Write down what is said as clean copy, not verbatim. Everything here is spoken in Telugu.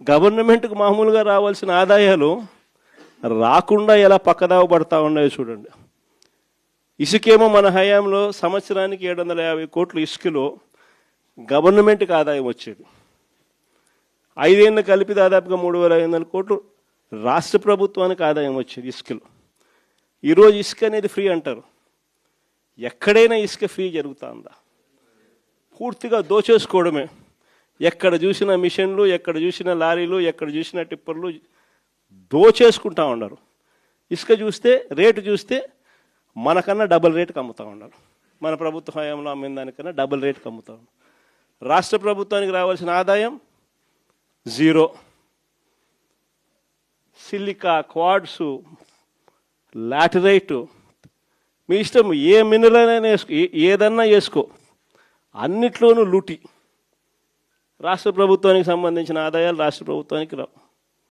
గవర్నమెంట్కు మామూలుగా రావాల్సిన ఆదాయాలు రాకుండా ఎలా పక్కదావ పడతా ఉన్నాయో చూడండి. ఇసుకేమో మన హయాంలో సంవత్సరానికి 750 కోట్లు ఇసుకలో గవర్నమెంట్కి ఆదాయం వచ్చేది. 5 ఏళ్ళు కలిపి దాదాపుగా 3500 కోట్లు రాష్ట్ర ప్రభుత్వానికి ఆదాయం వచ్చేది ఇసుకలో. ఈరోజు ఇసుక అనేది ఫ్రీ అంటారు. ఎక్కడైనా ఇసుక ఫ్రీ జరుగుతుందా? పూర్తిగా దోచేసుకోవడమే. ఎక్కడ చూసిన మిషన్లు, ఎక్కడ చూసిన లారీలు, ఎక్కడ చూసిన టిప్పర్లు దోచేసుకుంటా ఉన్నారు. ఇసుక చూస్తే రేటు చూస్తే మనకన్నా డబుల్ రేటుకి అమ్ముతూ ఉన్నారు. మన ప్రభుత్వ హయాంలో అమ్మిన దానికన్నా డబుల్ రేటుకి అమ్ముతూ ఉన్నారు. రాష్ట్ర ప్రభుత్వానికి రావాల్సిన ఆదాయం జీరో. సిలికా, క్వాడ్సు, లాటరైటు, మీ ఇష్టం, ఏ మినరల్ అయినా వేసుకో, ఏదన్నా వేసుకో, అన్నిట్లోనూ లూటి. రాష్ట్ర ప్రభుత్వానికి సంబంధించిన ఆదాయాలు రాష్ట్ర ప్రభుత్వానికి రావు.